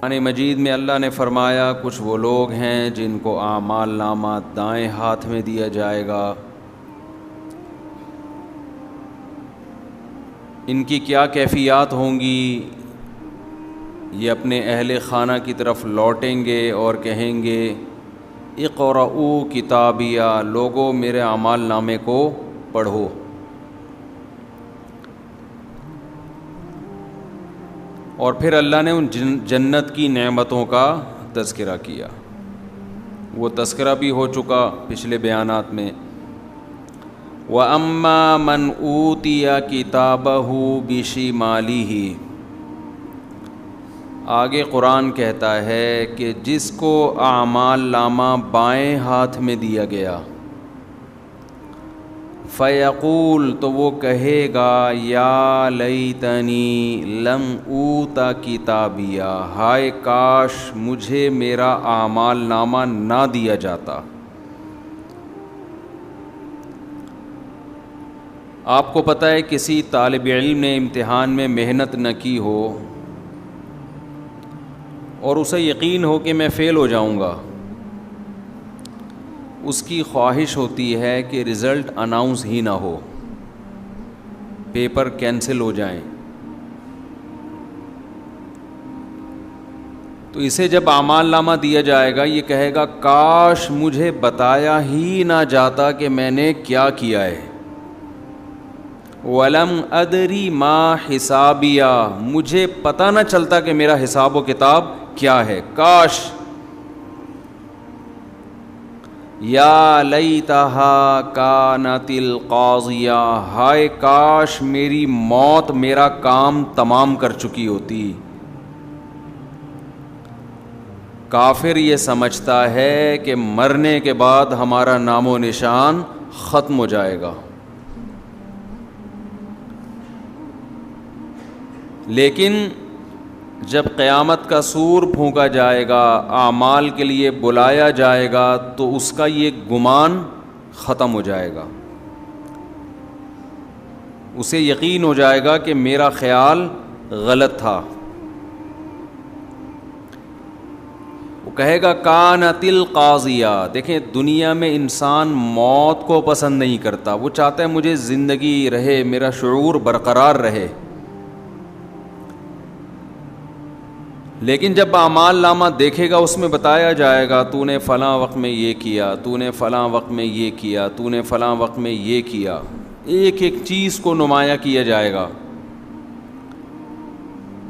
قرآن مجید میں اللہ نے فرمایا کچھ وہ لوگ ہیں جن کو اعمال نامہ دائیں ہاتھ میں دیا جائے گا. ان کی کیا کیفیات ہوں گی؟ یہ اپنے اہل خانہ کی طرف لوٹیں گے اور کہیں گے اقرؤوا کتابیہ، لوگو میرے اعمال نامے کو پڑھو. اور پھر اللہ نے ان جنت کی نعمتوں کا تذکرہ کیا. وہ تذکرہ بھی ہو چکا پچھلے بیانات میں. وَأَمَّا مَنْ أُوتِيَ كِتَابَهُ بِشِمَالِهِ، آگے قرآن کہتا ہے کہ جس کو اعمال نامہ بائیں ہاتھ میں دیا گیا، فیقول، تو وہ کہے گا یا لیتنی لم اوت کتابیہ، ہائے کاش مجھے میرا اعمال نامہ نہ دیا جاتا. آپ کو پتہ ہے کسی طالب علم نے امتحان میں محنت نہ کی ہو اور اسے یقین ہو کہ میں فیل ہو جاؤں گا، اس کی خواہش ہوتی ہے کہ رزلٹ اناؤنس ہی نہ ہو، پیپر کینسل ہو جائیں. تو اسے جب اعمال نامہ دیا جائے گا یہ کہے گا کاش مجھے بتایا ہی نہ جاتا کہ میں نے کیا کیا ہے. وَلَمْ أَدْرِ مَا حِسَابِيَهْ، مجھے پتہ نہ چلتا کہ میرا حساب و کتاب کیا ہے. کاش. یا لیتہا کانت القاضیہ، ہائے کاش میری موت میرا کام تمام کر چکی ہوتی. کافر یہ سمجھتا ہے کہ مرنے کے بعد ہمارا نام و نشان ختم ہو جائے گا، لیکن جب قیامت کا سور پھونکا جائے گا، اعمال کے لیے بلایا جائے گا، تو اس کا یہ گمان ختم ہو جائے گا. اسے یقین ہو جائے گا کہ میرا خیال غلط تھا. وہ کہے گا کانت القاضیہ. دیکھیں دنیا میں انسان موت کو پسند نہیں کرتا، وہ چاہتا ہے مجھے زندگی رہے، میرا شعور برقرار رہے. لیکن جب اعمال نامہ دیکھے گا اس میں بتایا جائے گا تو نے فلاں وقت میں یہ کیا، تو نے فلاں وقت میں یہ کیا، تو نے فلاں وقت میں یہ کیا، ایک ایک چیز کو نمایاں کیا جائے گا.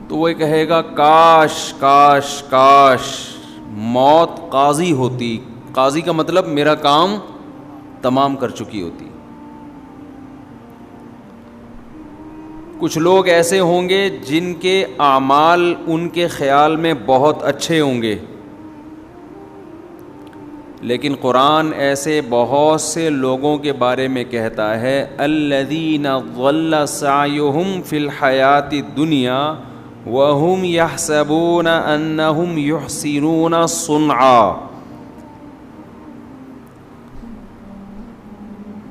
تو وہ کہے گا کاش کاش کاش موت قاضی ہوتی. قاضی کا مطلب میرا کام تمام کر چکی ہوتی. کچھ لوگ ایسے ہوں گے جن کے اعمال ان کے خیال میں بہت اچھے ہوں گے، لیکن قرآن ایسے بہت سے لوگوں کے بارے میں کہتا ہے الذین ضل سعیہم فی الحیاۃ الدنیا وہم یحسبون انہم یحسنون صنعا.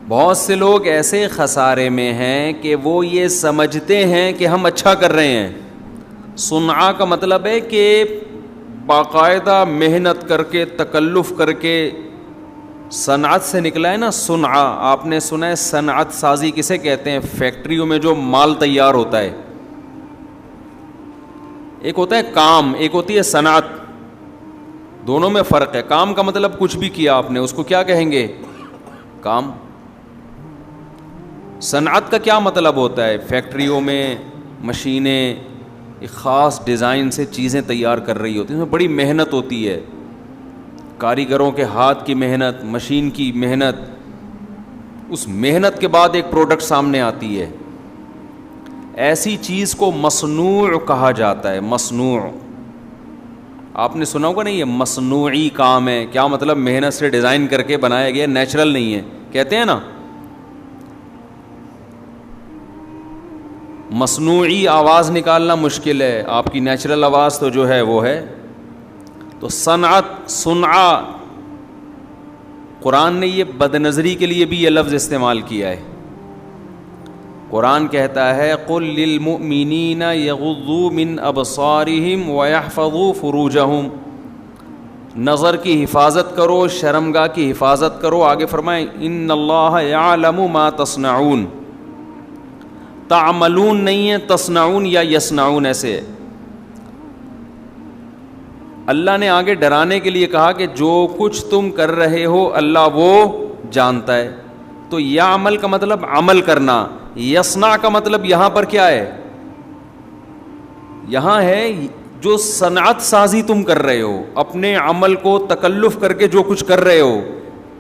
بہت سے لوگ ایسے خسارے میں ہیں کہ وہ یہ سمجھتے ہیں کہ ہم اچھا کر رہے ہیں. صنعا کا مطلب ہے کہ باقاعدہ محنت کر کے، تکلف کر کے، صنعت سے نکلا ہے نا صنعا. آپ نے سنا ہے صنعت سازی کسے کہتے ہیں؟ فیکٹریوں میں جو مال تیار ہوتا ہے. ایک ہوتا ہے کام، ایک ہوتی ہے صنعت. دونوں میں فرق ہے. کام کا مطلب کچھ بھی کیا آپ نے، اس کو کیا کہیں گے؟ کام. صنعت کا کیا مطلب ہوتا ہے؟ فیکٹریوں میں مشینیں ایک خاص ڈیزائن سے چیزیں تیار کر رہی ہوتی ہیں، اس میں بڑی محنت ہوتی ہے، کاریگروں کے ہاتھ کی محنت، مشین کی محنت. اس محنت کے بعد ایک پروڈکٹ سامنے آتی ہے. ایسی چیز کو مصنوع کہا جاتا ہے. مصنوع آپ نے سنا ہوگا نہیں، یہ مصنوعی کام ہے. کیا مطلب؟ محنت سے ڈیزائن کر کے بنایا گیا، نیچرل نہیں ہے. کہتے ہیں نا مصنوعی آواز نکالنا مشکل ہے، آپ کی نیچرل آواز تو جو ہے وہ ہے. تو صنعت، صنعا، قرآن نے یہ بد نظری کے لیے بھی یہ لفظ استعمال کیا ہے. قرآن کہتا ہے قل للمؤمنین یغضوا من ابصارہم ویحفظوا فروجہم، نظر کی حفاظت کرو، شرمگاہ کی حفاظت کرو. آگے فرمائیں ان اللہ یعلم ما تصنعون، تعملون نہیں ہے، تصنعون یا یصنعون ایسے ہے. اللہ نے آگے ڈرانے کے لیے کہا کہ جو کچھ تم کر رہے ہو اللہ وہ جانتا ہے. تو یعمل کا مطلب عمل کرنا، یصنع کا مطلب یہاں پر کیا ہے؟ یہاں ہے جو صنعت سازی تم کر رہے ہو، اپنے عمل کو تکلف کر کے جو کچھ کر رہے ہو.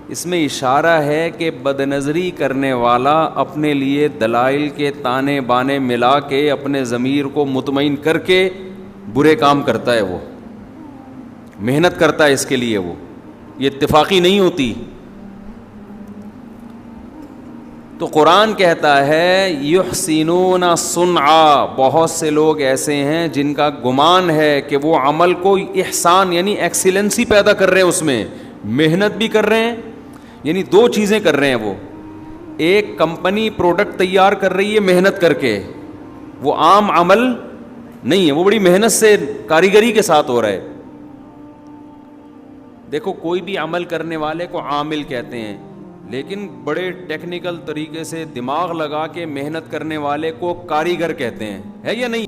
اس میں اشارہ ہے کہ بد نظری کرنے والا اپنے لیے دلائل کے تانے بانے ملا کے اپنے ضمیر کو مطمئن کر کے برے کام کرتا ہے، وہ محنت کرتا ہے اس کے لیے، وہ یہ اتفاقی نہیں ہوتی. تو قرآن کہتا ہے یحسنون صنعا، بہت سے لوگ ایسے ہیں جن کا گمان ہے کہ وہ عمل کو احسان یعنی ایکسیلنسی پیدا کر رہے ہیں، اس میں محنت بھی کر رہے ہیں. یعنی دو چیزیں کر رہے ہیں وہ، ایک کمپنی پروڈکٹ تیار کر رہی ہے محنت کر کے، وہ عام عمل نہیں ہے، وہ بڑی محنت سے کاریگری کے ساتھ ہو رہا ہے. دیکھو کوئی بھی عمل کرنے والے کو عامل کہتے ہیں، لیکن بڑے ٹیکنیکل طریقے سے دماغ لگا کے محنت کرنے والے کو کاریگر کہتے ہیں، ہے یا نہیں؟